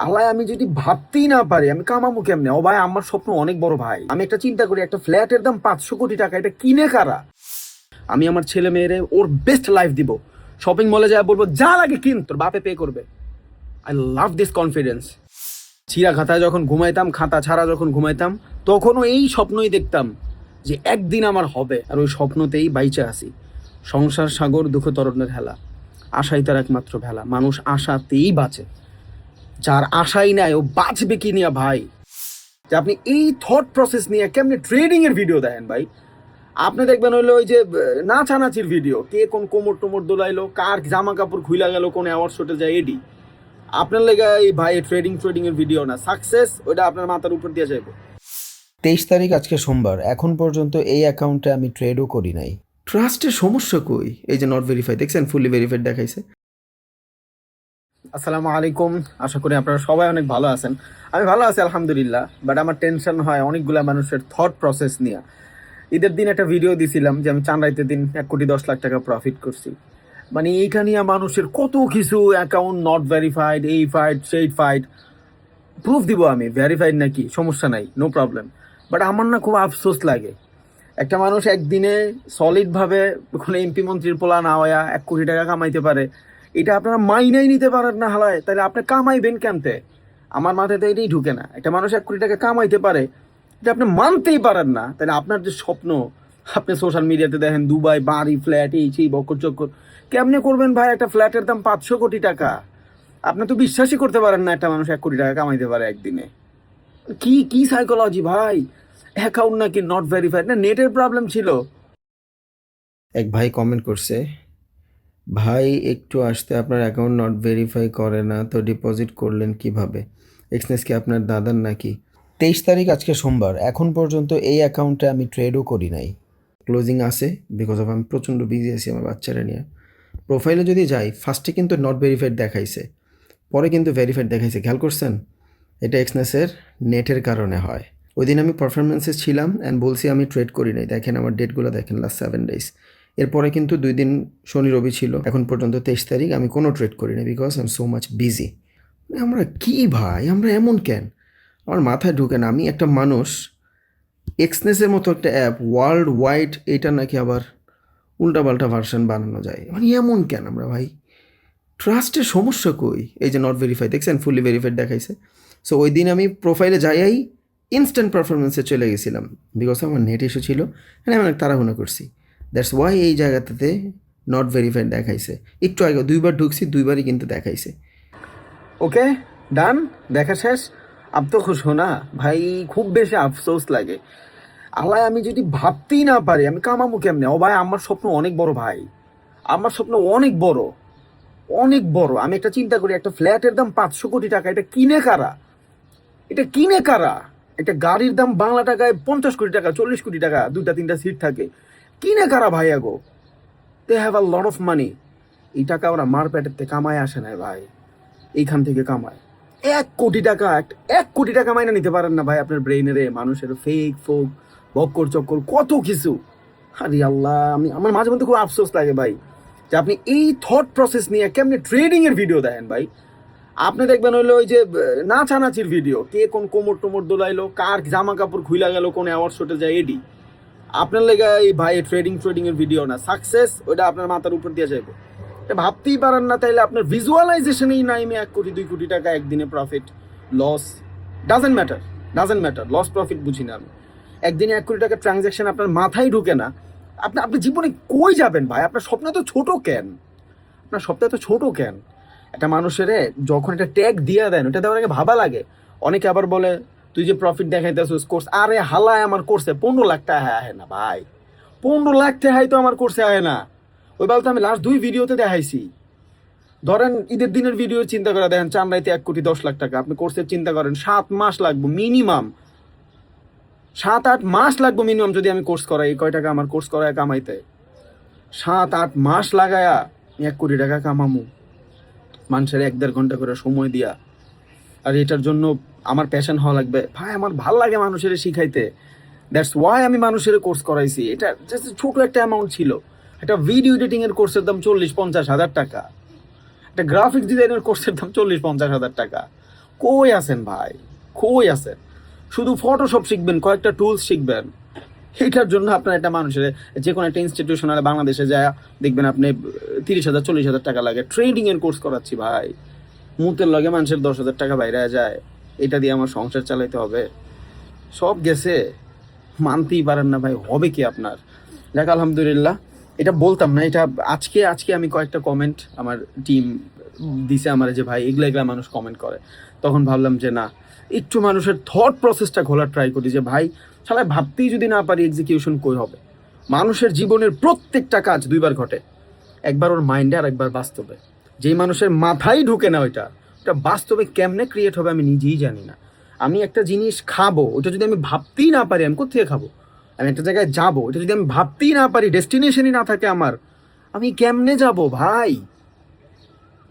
আল্লাহ, আমি যদি ভাবতেই না পারি আমি কামাবো কেমনে? ও ভাই, আমার স্বপ্ন অনেক বড় ভাই। আমি একটা চিন্তা করি, একটা ফ্ল্যাটের দাম 500 কোটি টাকা, এটা কিনে কারা? আমি আমার ছেলে মেয়েরে ওর বেস্ট লাইফ দিব। শপিং মলে যায় বলবো যা লাগে কিন, তোর বাপে পে করবে। I love this confidence. ছিঁড়া খাতায় যখন ঘুমাইতাম, খাতা ছাড়া যখন ঘুমাইতাম, তখনও এই স্বপ্নই দেখতাম যে একদিন আমার হবে, আর ওই স্বপ্নতেই বাইচে আসি। সংসার সাগর দুঃখ তরণের হেলা, আশাই তার একমাত্র ভেলা। মানুষ আশাতেই বাঁচে, যার আশাই নাই ও বাঁচবে কি নিয়ে ভাই? যে আপনি এই থট প্রসেস নিয়ে কেমনে ট্রেডিং এর ভিডিও দেখেন ভাই? আপনি দেখবেন হইলো ওই যে নাচানাচির ভিডিও, কে কোন কোমর টোমর দোলাইলো, কার জামা কাপড় খুইলা গেল, কোন অ্যাওয়ার্ড শোটে যায়, এডি আপনার লেগে এই ভাই ট্রেডিং এর ভিডিও না, সাকসেস ওইটা আপনার মাথার উপর দিয়ে যাইব। 23 তারিখ আজকে সোমবার, এখন পর্যন্ত এই অ্যাকাউন্টে আমি ট্রেডও করি নাই। ট্রাস্টের সমস্যা কই? এই যে নট ভেরিফাই দেখছেন, ফুললি ভেরিফাইড দেখাইছে। আসসালামু আলাইকুম, আশা করি আপনারা সবাই অনেক ভালো আছেন। আমি ভালো আছি আলহামদুলিল্লাহ, বাট আমার টেনশন হয় অনেকগুলা মানুষের থট প্রসেস নিয়ে। ঈদের দিন একটা ভিডিও দিছিলাম যে আমি চাঁদাইতে দিন 1,10,00,000 টাকা প্রফিট করছি। মানে এইটা নিয়ে মানুষের কত কিছু, অ্যাকাউন্ট নট ভেরিফাইড, এই ফাইড সেই ফাইড। প্রুফ দিব আমি, ভেরিফাইড নাকি, সমস্যা নাই, নো প্রবলেম। বাট আমার না খুব আফসোস লাগে, একটা মানুষ একদিনে সলিডভাবে কোনো এমপি মন্ত্রীর পোলা না হইয়া 1 কোটি টাকা কামাইতে পারে, এটা আপনারা মাইনাই নিতে পারেন না হালায়, তাহলে আপনি কামাইবেন কেমতে? আমার মাথায় তো এটাই ঢুকে না। একটা মানুষ 1 কোটি টাকা কামাইতে পারে, এটা আপনি মানতেই পারেন না, তাহলে আপনার যে স্বপ্ন, আপনি সোশ্যাল মিডিয়াতে দেখেন দুবাই বাড়ি ফ্ল্যাট এই সেই বকর চক্কর, কেমনে করবেন ভাই? একটা ফ্ল্যাটের দাম 500 কোটি টাকা। আপনি তো বিশ্বাসই করতে পারেন না একটা মানুষ 1 কোটি টাকা কামাইতে পারে একদিনে। কি কি সাইকোলজি ভাই? অ্যাকাউন্ট নাকি নট ভেরিফাইড? না নেটের প্রবলেম ছিল? এক ভাই কমেন্ট করছে, ভাই একটু আসতে, আপনার অ্যাকাউন্ট নট ভেরিফাই করে না তো ডিপোজিট করলেন কিভাবে? এক্সনেস কি আপনার দাদার নাকি? 23 তারিখ আজকে সোমবার, এখন পর্যন্ত এই অ্যাকাউন্টে আমি ট্রেডও করি নাই। ক্লোজিং আছে বিকজ অফ আমি প্রচণ্ড বিজি আছি আমার বাচ্চারা নিয়ে। প্রোফাইলে যদি যাই, ফার্স্টে কিন্তু নট ভেরিফাইড দেখাইছে, পরে কিন্তু ভেরিফাইড দেখাইছে। খেয়াল করছেন? এটা এক্সনেসের নেটের কারণে হয়। ওই দিন আমি পারফরমেন্সে ছিলাম অ্যান্ড বলছি আমি ট্রেড করি নাই। দেখেন আমার ডেটগুলো, দেখেন লাস্ট 7 ডেজ। এরপরে কিন্তু 2 দিন শনি রবি ছিল। এখন পর্যন্ত 23 তারিখ আমি কোনো ট্রেড করি না because I am so much busy. আমরা কি ভাই, আমরা এমন কেন? আমার মাথায় ঢুকে না। আমি একটা মানুষ, এক্সনেসের মতো একটা অ্যাপ ওয়ার্ল্ড ওয়াইড, এটা নাকি আবার উল্টাপাল্টা ভার্সন বানানো যায়। মানে এমন কেন আমরা ভাই? ট্রাস্টের সমস্যা কই? এই যে নট ভেরিফাই দেখছেন, ফুললি ভেরিফাইড দেখাইছে। সো ওই দিন আমি প্রোফাইলে যাইয়াই ইনস্ট্যান্ট পারফরমেন্সে চলে গেছিলাম বিকজ আমার নেট ইস্যু ছিল, মানে আমি অনেক তাড়াহুড়া করছি। দ্যাটস ওয়াই এই জায়গাটাতে নট ভেরিফাইড দেখাইছে। একটু আগে 2বার ঢুকছি, 2বারই কিন্তু দেখাইছে। ওকে, ডান, দেখা শেষ। আব তো খুশ হো না ভাই? খুব বেশি আফসোস লাগে। আল্লাহ, আমি যদি ভাবতেই না পারি আমি কামাবো কেমনে? ও ভাই, আমার স্বপ্ন অনেক বড় ভাই। আমার স্বপ্ন অনেক বড়, অনেক বড়। আমি একটা চিন্তা করি, একটা ফ্ল্যাটের দাম 500 কোটি টাকা, এটা কিনে কারা? এটা কিনে কারা? একটা গাড়ির দাম বাংলা টাকায় 50 কোটি টাকা, 40 কোটি টাকা, 2টা 3টা সিট থাকে। কিনে কারা ভাই আগো? They have a lot of money. এই টাকা ওরা মার পেটের থেকে কামায় আসে না ভাই, এইখান থেকে কামায়। 1 কোটি টাকা, 1 কোটি টাকা মাইনে নিতে পারেন না ভাই আপনার ব্রেইনের? মানুষের ফেক ফোক বক্কর চক্কর কত কিছু। আরে আল্লাহ, আমার মাঝে মধ্যে খুব আফসোস লাগে ভাই যে আপনি এই থট প্রসেস নিয়ে কেমনে ট্রেডিং এর ভিডিও দেখেন ভাই? আপনি দেখবেন হইলো ওই যে নাচানাচির ভিডিও, কে কোন কোমর টোমর দোলাইলো, কার জামা কাপড় খুইলা গেল, কোন অ্যাওয়ার্ড শোটে যায়, এডি আপনার লেগে এই ভাই ট্রেডিং এর ভিডিও না, সাকসেস ওইটা আপনার মাথার উপর দিয়ে যাইব। এটা ভাবতেই পারেন না, তাইলে আপনার ভিজুয়ালাইজেশনেই নাই আমি 1 কোটি 2 কোটি টাকা একদিনে profit loss. Doesn't matter loss profit বুঝি না আমি। একদিনে 1 কোটি টাকা ট্রানজ্যাকশন আপনার মাথায় ঢুকে না, আপনি জীবনে কই যাবেন ভাই? আপনার স্বপ্ন তো ছোট কেন? আপনার স্বপ্ন তো ছোট কেন? একটা মানুষের যখন একটা ট্যাগ দিয়ে দেন, ওটা দেওয়ার আগে ভাবা লাগে। অনেকে আবার বলে তুই যে প্রফিট দেখাইতেছিস কোর্স, আরে হালায় আমার কোর্সে 15 লাখ টাকা আহে না ভাই। 15 লাখ টাকাই তো আমার কোর্সে আহে না। ওই বেলা তো আমি লাস্ট 2 ভিডিওতে দেখাইছি। ধরেন ঈদের দিনের ভিডিও চিন্তা করে দেখেন, চামড়াইতে 1,10,00,000 টাকা। আপনি কোর্সের চিন্তা করেন, 7 মাস লাগবে মিনিমাম, 7-8 মাস লাগবে মিনিমাম যদি আমি কোর্স করাই। কয় টাকা আমার কোর্স করায় কামাইতে? 7-8 মাস লাগায়া 1 কোটি টাকা কামামু, মানুষের 1-1.5 ঘন্টা করে সময় দিয়া। আর এটার জন্য আমার প্যাশন হওয়া লাগবে ভাই। আমার ভাল লাগে মানুষের শিখাইতে, দ্যাটস ওয়াই আমি মানুষের কোর্স করাইছি। এটা জাস্ট ছোট একটা অ্যামাউন্ট ছিল। একটা ভিডিও এডিটিং এর কোর্সের দাম 40-50 হাজার টাকা, একটা গ্রাফিক্স ডিজাইনের কোর্সের দাম 40-50 হাজার টাকা। কই আছেন ভাই, কই আছেন? শুধু ফটোশপ শিখবেন, কয়েকটা টুলস শিখবেন, এটার জন্য আপনার একটা মানুষের যে কোনো একটা ইনস্টিটিউশনালে বাংলাদেশে যায় দেখবেন আপনি 30,000 40,000 টাকা লাগে। ট্রেডিং এর কোর্স করাচ্ছি ভাই, মুতের লগে মানুষের 10,000 টাকা বাইরে যায়, এটা দিয়ে আমার সংসার চালাইতে হবে। সব গেছে, মানতেই পারেন না ভাই, হবে কি আপনার? যাক আলহামদুলিল্লাহ, এটা বলতাম না, এটা আজকে আজকে আমি কয়েকটা কমেন্ট আমার টিম দিছে আমার, যে ভাই এগুলা এগুলা মানুষ কমেন্ট করে, তখন ভাবলাম যে না, একটু মানুষের থট প্রসেসটা খোলার ট্রাই করি, যে ভাই শালা ভাবতেই যদি না পারি এক্সিকিউশন কই হবে? মানুষের জীবনের প্রত্যেকটা কাজ দুইবার ঘটে, একবার ওর মাইন্ডে আর একবার বাস্তবে। যেই মানুষের মাথায় ঢুকে না ওইটা বাস্তবে কেমনে ক্রিয়েট হবে আমি নিজেই জানি না। আমি একটা জিনিস খাবো, ওটা যদি আমি ভাবতেই না পারি আমি কোথেকে খাবো? আমি একটা জায়গায় যাবো, এটা যদি আমি ভাবতেই না পারি, ডেস্টিনেশনই না থাকে আমার, আমি কেমনে যাব ভাই?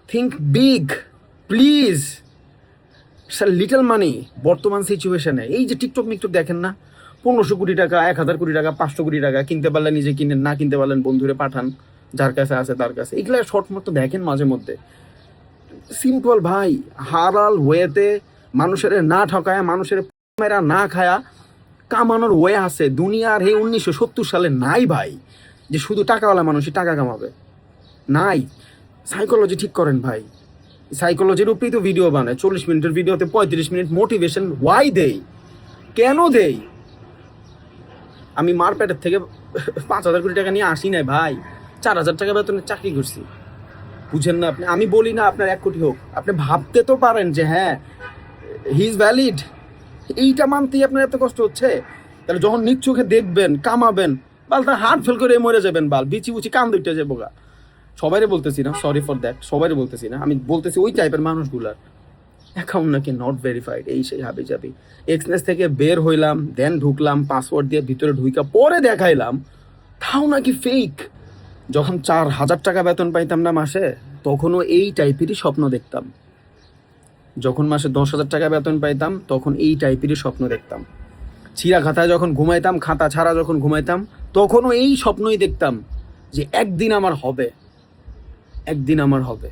Think big please. লিটল মানি বর্তমান সিচুয়েশনে। এই যে টিকটক মিকটক দেখেন না, 1500 কোটি টাকা, 1000 কোটি টাকা, 500 কোটি টাকা, কিনতে পারলেন নিজে কিনেন, না কিনতে পারলেন বন্ধুরে পাঠান, যার কাছে আছে তার কাছে। এগুলো শর্ট মতো দেখেন মাঝে মধ্যে, সিম্পল ভাই। হালাল ওয়েতে মানুষের না ঠকায়, মানুষের মেরা না খায়া কামানোর ওয়ে আছে দুনিয়ার। এই 1970 সালে নাই ভাই যে শুধু টাকাওয়ালা মানুষই টাকা কামাবে, নাই। সাইকোলজি ঠিক করেন ভাই, সাইকোলজির উপরেই তো ভিডিও বানায়। 40 মিনিটের ভিডিওতে 35 মিনিট মোটিভেশন ওয়াই দেই, কেন দেই? আমি মার পেটের থেকে 5,000 কোটি টাকা নিয়ে আসি নাই ভাই, 4,000 টাকা বেতনের চাকরি করছি, বুঝেন না আপনি? আমি বলি না আপনার 1 কোটি হোক, আপনি ভাবতে তো পারেন যে হ্যাঁ হি ইজ ভ্যালিড, এইটা মানতেই আপনার এত কষ্ট হচ্ছে। তাহলে যখন নিজ চোখে দেখবেন কামাবেন, বাল তার হার্ট ফেল করে মরে যাবেন, বাল বিচি বুচি কান দুইটা যাবো গা। সবাইরে বলতেছি না, সরি ফর দ্যাট, সবাইরে বলতেছি না, আমি বলতেছি ওই টাইপের মানুষগুলার অ্যাকাউন্ট নাকি নট ভেরিফাইড, এই সেই হাবি যাবি। এক্সনেস থেকে বের হইলাম, দেন ঢুকলাম, পাসওয়ার্ড দিয়ে ভিতরে ঢুইকা পরে দেখাইলাম, তাও নাকি ফেক। যখন 4,000 টাকা বেতন পাইতাম না মাসে, তখনও এই টাইপেরই স্বপ্ন দেখতাম। যখন মাসে 10,000 টাকা বেতন পাইতাম, তখন এই টাইপেরই স্বপ্ন দেখতাম। ছিঁড়া খাতায় যখন ঘুমাইতাম, খাতা ছাড়া যখন ঘুমাইতাম, তখনও এই স্বপ্নই দেখতাম যে একদিন আমার হবে, একদিন আমার হবে।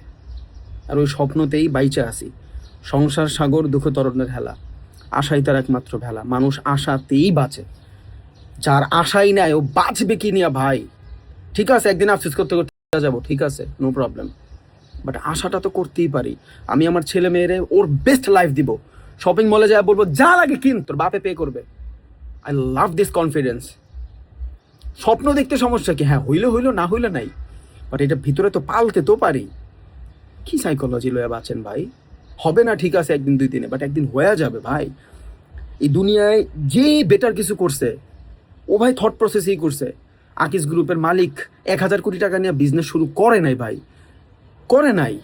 আর ওই স্বপ্নতেই বাইচা আসি। সংসার সাগর দুঃখ তরণের হেলা, আশাই তার একমাত্র ভেলা। মানুষ আশাতেই বাঁচে, যার আশাই নাই ও বাঁচবে কি নিয়ে ভাই? ঠিক আছে একদিন আফসোস করতে করতে যাবো, ঠিক আছে, নো প্রবলেম, বাট আশাটা তো করতেই পারি। আমি আমার ছেলে মেয়েরে ওর বেস্ট লাইফ দিব, শপিং মলে যায় বলবো যা লাগে কিন, তোর বাপে পে করবে। I love this confidence. স্বপ্ন দেখতে সমস্যা কি? হ্যাঁ হইলে হইলো, না হইলে নাই, বাট এটা ভিতরে তো পালতে তো পারি। কি সাইকোলজি লয়ে বাঁচেন ভাই? হবে না ঠিক আছে একদিন দুই দিনে, বাট একদিন হয়ে যাবে ভাই। এই দুনিয়ায় যে বেটার কিছু করছে, ও ভাই থট প্রসেসেই করছে। আকিস গ্রুপের মালিক 1,000 কোটি টাকা নিয়ে বিজনেস শুরু করে নাই ভাই, করে নাই,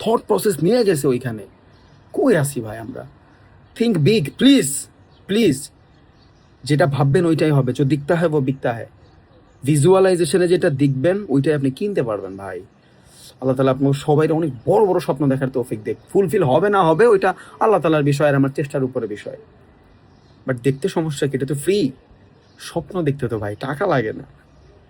থট প্রসেস নিয়ে গেছে ওইখানে। কই আসি ভাই আমরা? Think big please, please. যেটা ভাববেন ওইটাই হবে, जो दिखता है वो बिकता है। ভিজুয়ালাইজেশনে যেটা দেখবেন ওইটাই আপনি কিনতে পারবেন ভাই। আল্লাহ তালা আপনার সবাই অনেক বড় বড় স্বপ্ন দেখার তৌফিক দেখ। ফুলফিল হবে না হবে ওইটা আল্লাহ তালার বিষয় আর আমার চেষ্টার উপরে বিষয়, বাট দেখতে সমস্যা কি? এটা তো ফ্রি। স্বপ্ন দেখতে তো ভাই টাকা লাগে না।